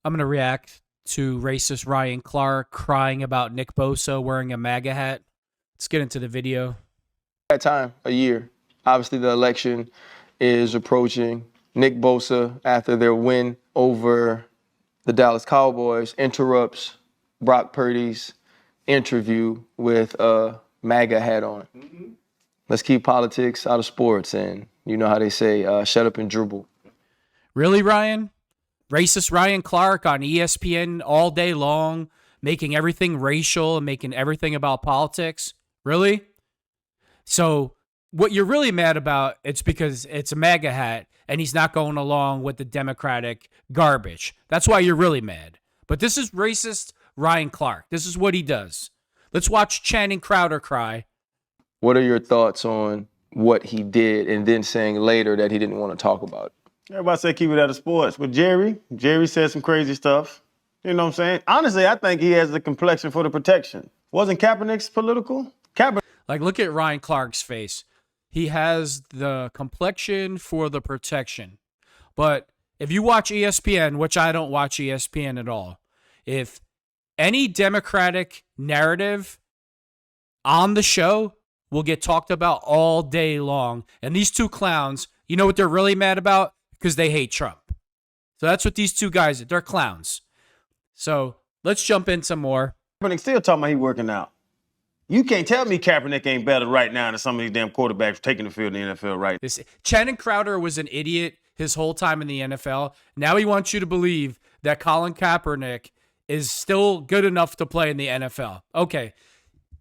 I'm going to react to racist Ryan Clark crying about Nick Bosa wearing a MAGA hat. Let's get into the video. That time, a year. Obviously, the election is approaching. Nick Bosa, after their win over the Dallas Cowboys, interrupts Brock Purdy's interview with a MAGA hat on. Let's keep politics out of sports, and you know how they say, shut up and dribble. Really, Ryan? Racist Ryan Clark on ESPN all day long, making everything racial and making everything about politics? Really? So what you're really mad about, it's because it's a MAGA hat and he's not going along with the Democratic garbage. That's why you're really mad. But this is racist Ryan Clark. This is what he does. Let's watch Channing Crowder cry. What are your thoughts on what he did and then saying later that he didn't want to talk about it? Everybody say keep it out of sports. But Jerry said some crazy stuff. You know what I'm saying? Honestly, I think he has the complexion for the protection. Wasn't Kaepernick's political? Like, look at Ryan Clark's face. He has the complexion for the protection. But if you watch ESPN, which I don't watch ESPN at all, if any Democratic narrative on the show will get talked about all day long. And these two clowns, you know what they're really mad about? Because they hate Trump. So that's what these two guys, they're clowns. So let's jump in some more. Kaepernick still talking about he working out. You can't tell me Kaepernick ain't better right now than some of these damn quarterbacks taking the field in the NFL right now. Channing Crowder was an idiot his whole time in the NFL. Now he wants you to believe that Colin Kaepernick is still good enough to play in the NFL. Okay,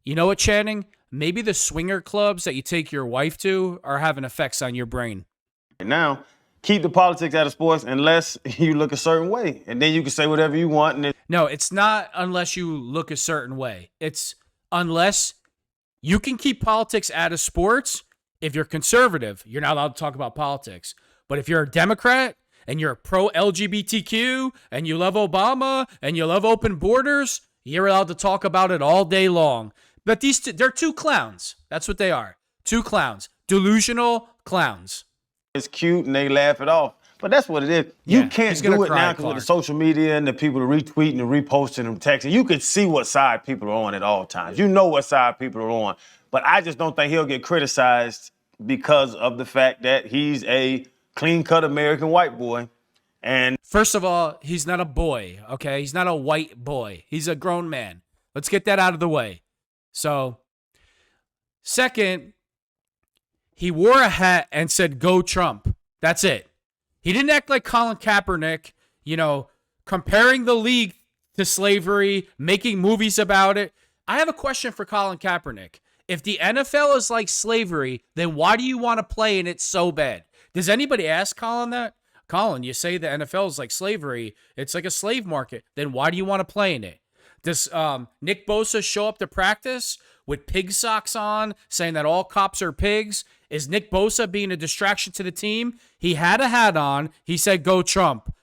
you know what, Channing? Maybe the swinger clubs that you take your wife to are having effects on your brain. Now, keep the politics out of sports unless you look a certain way. And then you can say whatever you want. No, it's not unless you look a certain way. It's unless you can keep politics out of sports. If you're conservative, you're not allowed to talk about politics. But if you're a Democrat and you're pro-LGBTQ and you love Obama and you love open borders, you're allowed to talk about it all day long. But these two, they're two clowns. That's what they are. Two clowns. Delusional clowns. It's cute and they laugh it off. But that's what it is. You can't do it now because with the social media and the people retweeting and reposting and texting, you can see what side people are on at all times. You know what side people are on. But I just don't think he'll get criticized because of the fact that he's a clean-cut American white boy. And first of all, he's not a boy, okay? He's not a white boy. He's a grown man. Let's get that out of the way. So, second, he wore a hat and said, "Go Trump." That's it. He didn't act like Colin Kaepernick, comparing the league to slavery, making movies about it. I have a question for Colin Kaepernick. If the NFL is like slavery, then why do you want to play in it so bad? Does anybody ask Colin that? Colin, you say the NFL is like slavery. It's like a slave market. Then why do you want to play in it? Does Nick Bosa show up to practice with pig socks on, saying that all cops are pigs? Is Nick Bosa being a distraction to the team? He had a hat on. He said, "Go Trump."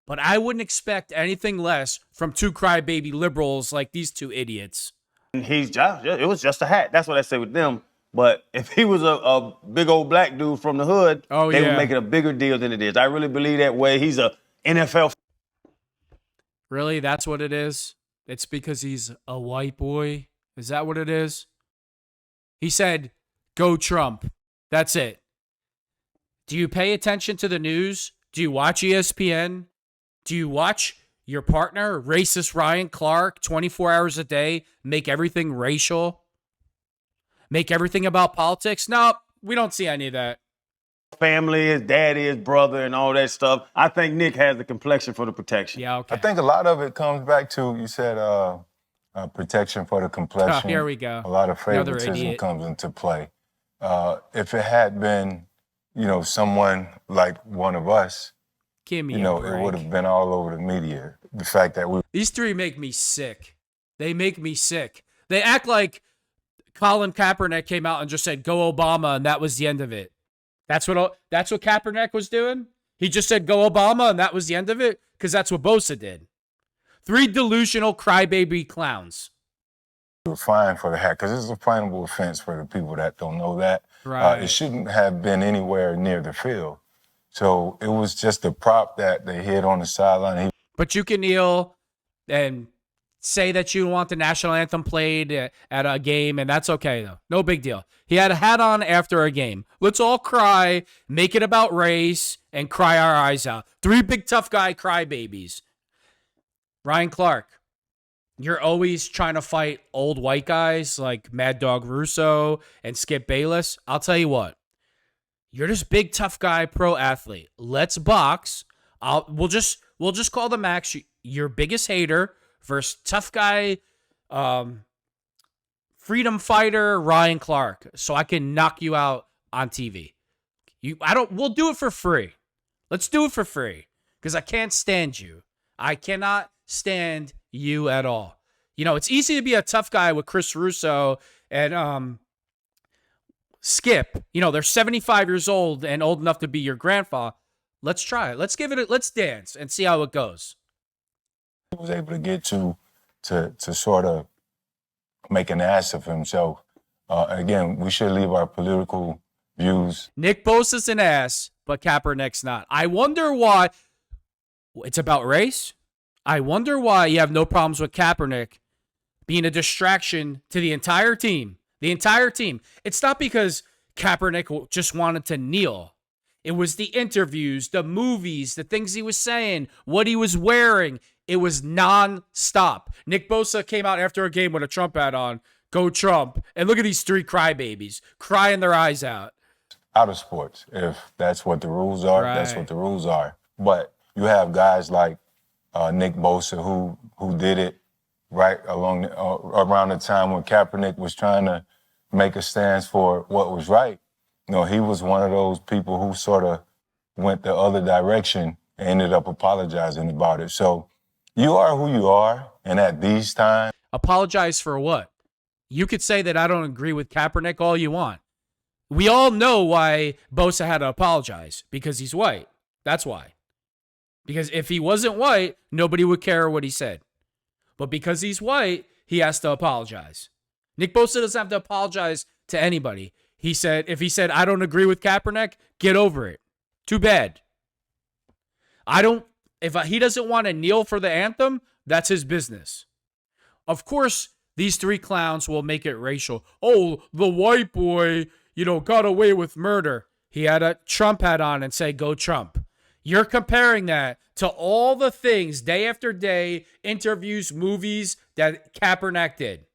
But I wouldn't expect anything less from two crybaby liberals like these two idiots. It was just a hat. That's what I say with them. But if he was a big old black dude from the hood, they would make it a bigger deal than it is. I really believe that way. He's a NFL. Really? That's what it is? It's because he's a white boy? Is that what it is? He said, "Go Trump." That's it. Do you pay attention to the news? Do you watch ESPN? Do you watch your partner, racist Ryan Clark, 24 hours a day, make everything racial? Make everything about politics? No, we don't see any of that. Family, his daddy, his brother, and all that stuff. I think Nick has the complexion for the protection. Yeah, okay. I think a lot of it comes back to, you said, protection for the complexion. Oh, here we go. A lot of favoritism comes into play. If it had been, someone like one of us, give me a break. It would have been all over the media. The fact that these three make me sick. They make me sick. They act like Colin Kaepernick came out and just said, "Go Obama," and that was the end of it. That's what Kaepernick was doing? He just said, "Go Obama," and that was the end of it? Because that's what Bosa did. Three delusional crybaby clowns. Fine for the hat, because it's a finable offense for the people that don't know that. Right. It shouldn't have been anywhere near the field. So it was just a prop that they hid on the sideline. But you can kneel and say that you want the national anthem played at a game, and that's okay, though. No big deal. He had a hat on after a game. Let's all cry, make it about race, and cry our eyes out. 3 big tough guy crybabies. Ryan Clark, you're always trying to fight old white guys like Mad Dog Russo and Skip Bayless. I'll tell you what. You're this big tough guy pro athlete. Let's box. We'll just call the Max your biggest hater versus tough guy, freedom fighter Ryan Clark, so I can knock you out on TV. We'll do it for free. Let's do it for free because I can't stand you. I cannot stand you at all. It's easy to be a tough guy with Chris Russo and Skip. They're 75 years old and old enough to be your grandfather. Let's try it. Let's dance and see how it goes. He was able to get to sort of make an ass of himself. Again, we should leave our political views. Nick Bosa's an ass, but Kaepernick's not. I wonder why. It's about race? I wonder why you have no problems with Kaepernick being a distraction to the entire team. The entire team. It's not because Kaepernick just wanted to kneel. It was the interviews, the movies, the things he was saying, what he was wearing. It was non-stop. Nick Bosa came out after a game with a Trump hat on. Go Trump. And look at these 3 crybabies crying their eyes out. Out of sports, if that's what the rules are, Right. That's what the rules are. But you have guys like Nick Bosa who did it right around the time when Kaepernick was trying to make a stance for what was right. He was one of those people who sort of went the other direction and ended up apologizing about it. So you are who you are, and at these times... Apologize for what? You could say that I don't agree with Kaepernick all you want. We all know why Bosa had to apologize, because he's white. That's why. Because if he wasn't white, nobody would care what he said. But because he's white, he has to apologize. Nick Bosa doesn't have to apologize to anybody. If he said, I don't agree with Kaepernick, get over it. Too bad. If he doesn't want to kneel for the anthem, that's his business. Of course, these 3 clowns will make it racial. Oh, the white boy, got away with murder. He had a Trump hat on and say, go Trump. You're comparing that to all the things day after day, interviews, movies that Kaepernick did.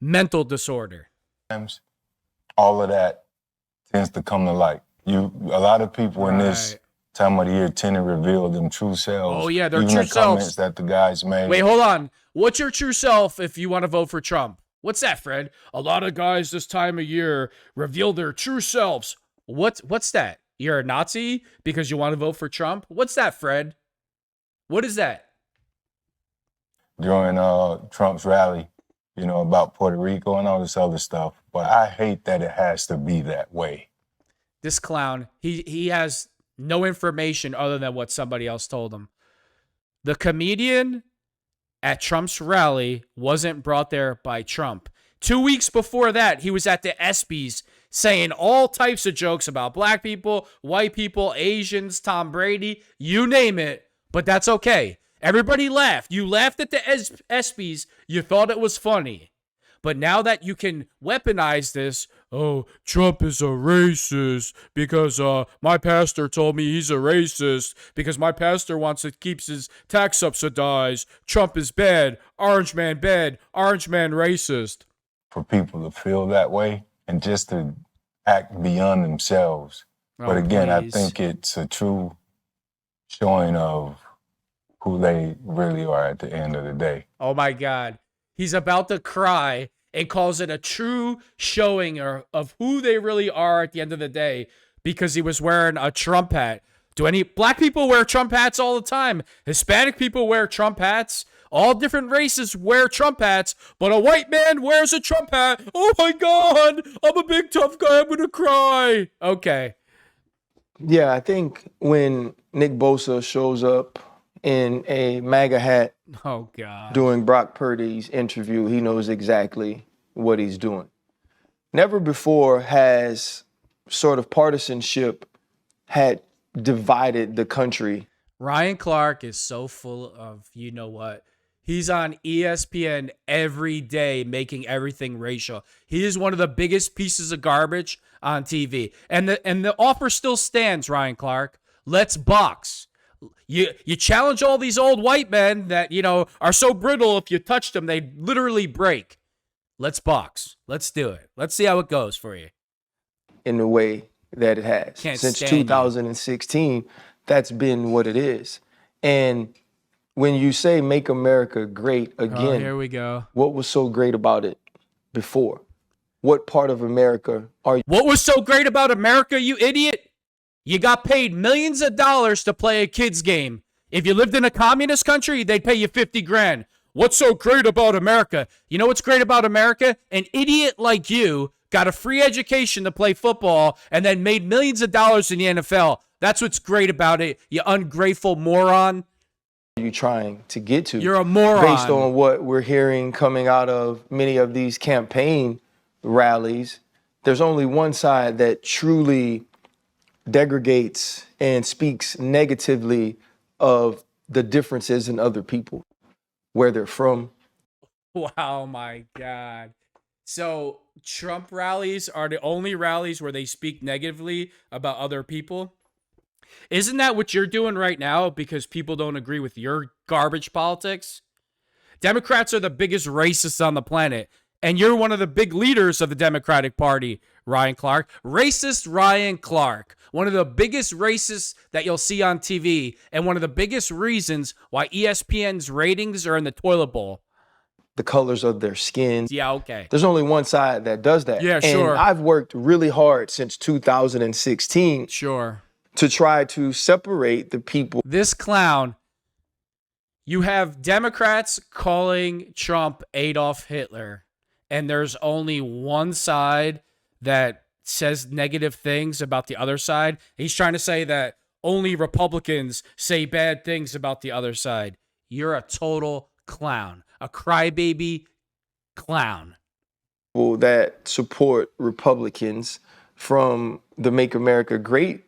Mental disorder. All of that tends to come to light. A lot of people in this time of the year tend to reveal them true selves. Oh, yeah, their even true the comments selves. that the guys made. Wait, hold on. What's your true self if you want to vote for Trump? What's that, Fred? A lot of guys this time of year reveal their true selves. What's that? You're a Nazi because you want to vote for Trump? What's that, Fred? What is that? During Trump's rally, about Puerto Rico and all this other stuff. But I hate that it has to be that way. This clown, he has no information other than what somebody else told him. The comedian at Trump's rally wasn't brought there by Trump. 2 weeks before that, he was at the ESPYs saying all types of jokes about black people, white people, Asians, Tom Brady, you name it, but that's okay. Everybody laughed. You laughed at the ESPYs. You thought it was funny. But now that you can weaponize this, oh, Trump is a racist because my pastor told me he's a racist because my pastor wants to keep his tax subsidized. Trump is bad. Orange man bad. Orange man racist. For people to feel that way and just to act beyond themselves. But again, please. I think it's a true showing of who they really are at the end of the day. Oh, my God. He's about to cry and calls it a true showing of who they really are at the end of the day because he was wearing a Trump hat. Do any black people wear Trump hats all the time? Hispanic people wear Trump hats. All different races wear Trump hats, but a white man wears a Trump hat. Oh, my God. I'm a big tough guy. I'm going to cry. Okay. Yeah, I think when Nick Bosa shows up in a MAGA hat Oh, God. during Brock Purdy's interview, he knows exactly what he's doing. Never before has sort of partisanship had divided the country Ryan Clark is so full of, you know what? He's on ESPN every day making everything racial. He is one of the biggest pieces of garbage on TV. And the offer still stands, Ryan Clark. Let's box. You challenge all these old white men that, are so brittle if you touch them, they literally break. Let's box. Let's do it. Let's see how it goes for you. In the way that it has. Since 2016, that's been what it is. And when you say make America great again, here we go. What was so great about it before? What part of America are you? What was so great about America, you idiot? You got paid millions of dollars to play a kid's game. If you lived in a communist country, they'd pay you 50 grand. What's so great about America? You know what's great about America? An idiot like you got a free education to play football and then made millions of dollars in the NFL. That's what's great about it, you ungrateful moron. You trying to get to? You're a moron. Based on what we're hearing coming out of many of these campaign rallies, there's only one side that truly degrades and speaks negatively of the differences in other people, where they're from. Wow, my God. So Trump rallies are the only rallies where they speak negatively about other people? Isn't that what you're doing right now because people don't agree with your garbage politics? Democrats are the biggest racists on the planet, and you're one of the big leaders of the Democratic Party, Ryan Clark. Racist Ryan Clark, one of the biggest racists that you'll see on TV, and one of the biggest reasons why ESPN's ratings are in the toilet bowl. The colors of their skin. Yeah, okay. There's only one side that does that. Yeah, sure. And I've worked really hard since 2016. Sure. To try to separate the people. This clown, you have Democrats calling Trump Adolf Hitler, and there's only one side that says negative things about the other side. He's trying to say that only Republicans say bad things about the other side. You're a total clown, a crybaby clown. People that support Republicans from the Make America Great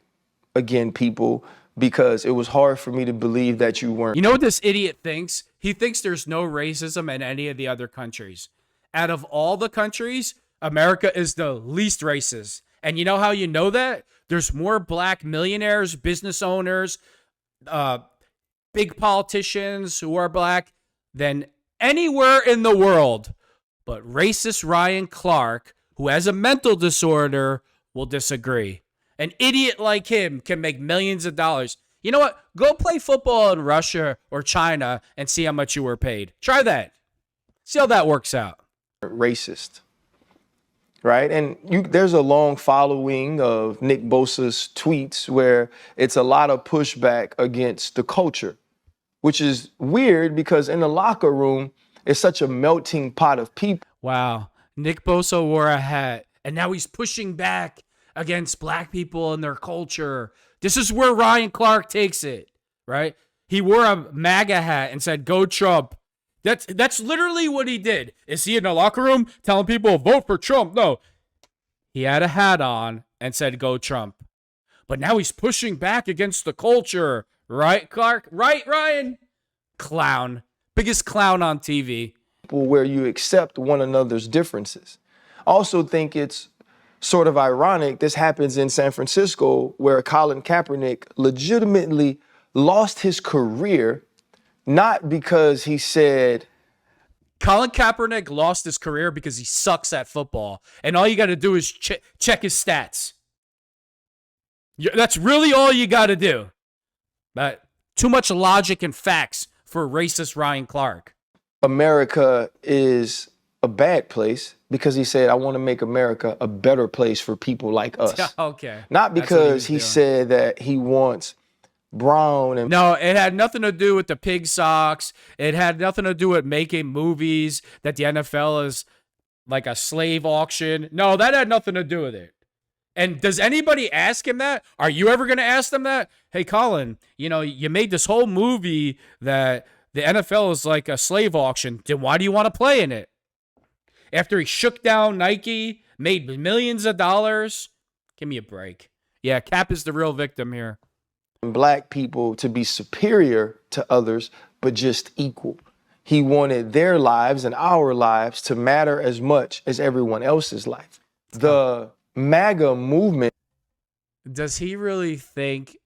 Again people, because it was hard for me to believe that you weren't. You know what this idiot thinks? He thinks there's no racism in any of the other countries. Out of all the countries, America is the least racist. And you know how you know that? There's more black millionaires, business owners, big politicians who are black than anywhere in the world. But racist Ryan Clark, who has a mental disorder, will disagree. An idiot like him can make millions of dollars. You know what? Go play football in Russia or China and see how much you were paid. Try that. See how that works out. Racist, right? And there's a long following of Nick Bosa's tweets where it's a lot of pushback against the culture, which is weird because in the locker room, it's such a melting pot of people. Wow. Nick Bosa wore a hat, and now he's pushing back against black people and their culture. This is where Ryan Clark takes it, right? He wore a MAGA hat and said, "Go Trump." That's literally what he did. Is he in the locker room telling people, vote for Trump? No. He had a hat on and said, "Go Trump." But now he's pushing back against the culture. Right, Clark? Right, Ryan? Clown. Biggest clown on TV. Where you accept one another's differences. I also think it's sort of ironic, this happens in San Francisco, where Colin Kaepernick legitimately lost his career, not because he said... Colin Kaepernick lost his career because he sucks at football, and all you got to do is check his stats. That's really all you got to do. But too much logic and facts for racist Ryan Clark. America is a bad place because he said, I want to make America a better place for people like us. Okay. Not because he said that he wants brown and... No, it had nothing to do with the pig socks. It had nothing to do with making movies that the NFL is like a slave auction. No, that had nothing to do with it. And does anybody ask him that? Are you ever going to ask them that? Hey, Colin, you made this whole movie that the NFL is like a slave auction. Then why do you want to play in it? After he shook down Nike, made millions of dollars. Give me a break. Yeah, Cap is the real victim here. Black people to be superior to others, but just equal. He wanted their lives and our lives to matter as much as everyone else's life. The MAGA movement. Does he really think?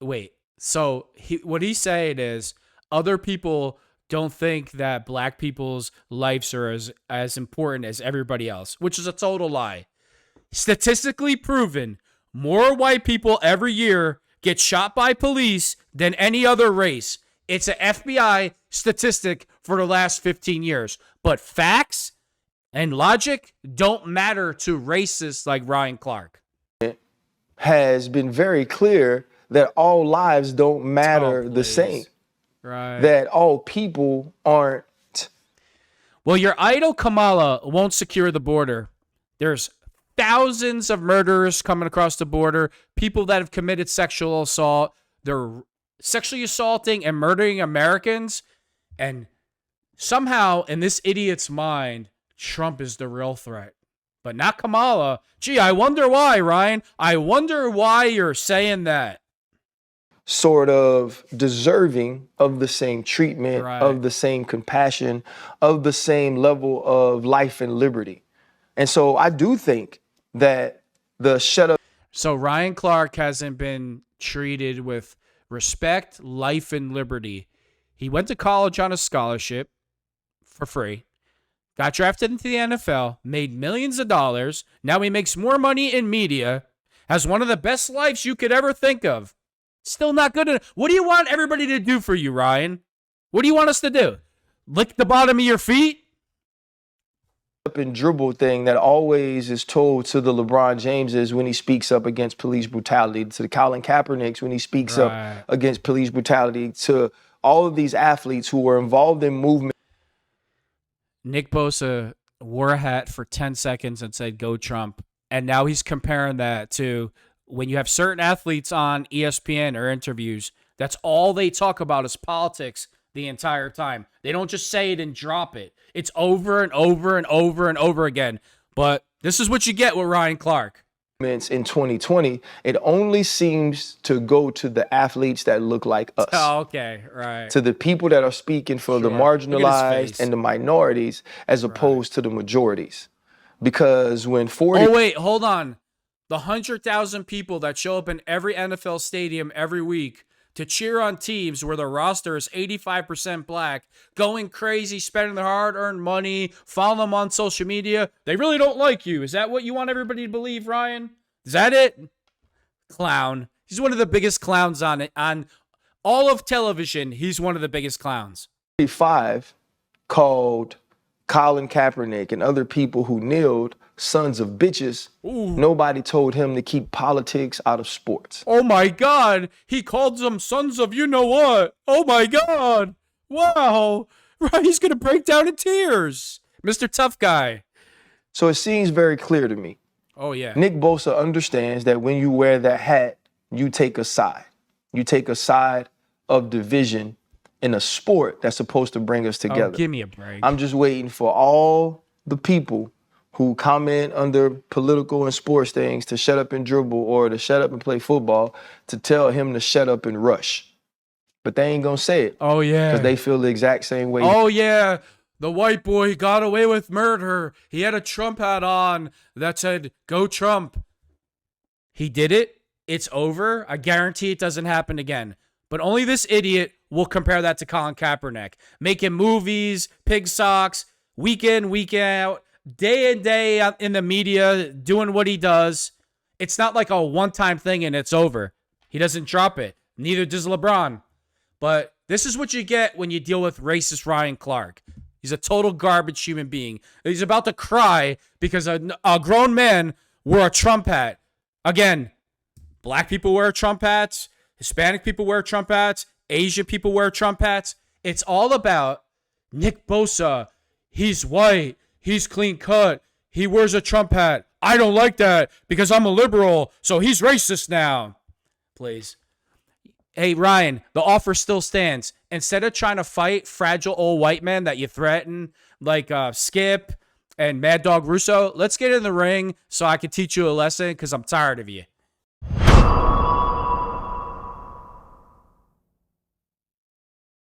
Wait. So what he's saying is other people don't think that black people's lives are as important as everybody else, which is a total lie. Statistically proven, more white people every year get shot by police than any other race. It's an FBI statistic for the last 15 years. But facts and logic don't matter to racists like Ryan Clark. Has been very clear that all lives don't matter the same. Right. That all people aren't. Well, your idol Kamala won't secure the border. There's thousands of murderers coming across the border, people that have committed sexual assault. They're sexually assaulting and murdering Americans. And somehow, in this idiot's mind, Trump is the real threat. But not Kamala. Gee, I wonder why, Ryan. I wonder why you're saying that. Sort of deserving of the same treatment, right, of the same compassion, of the same level of life and liberty. And so I do think that the shut up. So Ryan Clark hasn't been treated with respect, life, and liberty. He went to college on a scholarship for free, got drafted into the NFL, made millions of dollars. Now he makes more money in media, has one of the best lives you could ever think of. Still not good enough. What do you want everybody to do for you, Ryan? What do you want us to do? Lick the bottom of your feet? Up and dribble thing that always is told to the LeBron Jameses when he speaks up against police brutality, to the Colin Kaepernicks when he speaks up against police brutality, to all of these athletes who were involved in movement. Nick Bosa wore a hat for 10 seconds and said, "Go Trump." And now he's comparing that to when you have certain athletes on ESPN or interviews, that's all they talk about is politics the entire time. They don't just say it and drop it. It's over and over and over and over again. But this is what you get with Ryan Clark. In 2020, it only seems to go to the athletes that look like us. Oh, okay, right. To the people that are speaking for the marginalized and the minorities as opposed to the majorities. Because when 40... Oh, wait, hold on. The 100,000 people that show up in every NFL stadium every week to cheer on teams where the roster is 85% black, going crazy, spending their hard-earned money, following them on social media, they really don't like you. Is that what you want everybody to believe, Ryan? Is that it? Clown. He's one of the biggest clowns on all of television. He's one of the biggest clowns. 45 called Colin Kaepernick and other people who kneeled sons of bitches. Ooh. Nobody told him to keep politics out of sports. Oh my God. He called them sons of you know what. Oh my God. Wow. He's going to break down in tears. Mr. Tough Guy. So it seems very clear to me. Oh yeah. Nick Bosa understands that when you wear that hat, you take a side. You take a side of division in a sport that's supposed to bring us together. Oh, give me a break. I'm just waiting for all the people who comment under political and sports things to shut up and dribble or to shut up and play football to tell him to shut up and rush. But they ain't gonna say it. Oh, yeah. Because they feel the exact same way. Oh, yeah. The white boy got away with murder. He had a Trump hat on that said, "Go Trump." He did it. It's over. I guarantee it doesn't happen again. But only this idiot will compare that to Colin Kaepernick. Making movies, pig socks, week in, week out, day in, day out in the media, doing what he does. It's not like a one-time thing and it's over. He doesn't drop it. Neither does LeBron. But this is what you get when you deal with racist Ryan Clark. He's a total garbage human being. He's about to cry because a grown man wore a Trump hat. Again, black people wear Trump hats. Hispanic people wear Trump hats. Asian people wear Trump hats. It's all about Nick Bosa. He's white. He's clean cut. He wears a Trump hat. I don't like that because I'm a liberal, so he's racist now. Please. Hey, Ryan, the offer still stands. Instead of trying to fight fragile old white men that you threaten, like Skip and Mad Dog Russo, let's get in the ring so I can teach you a lesson because I'm tired of you.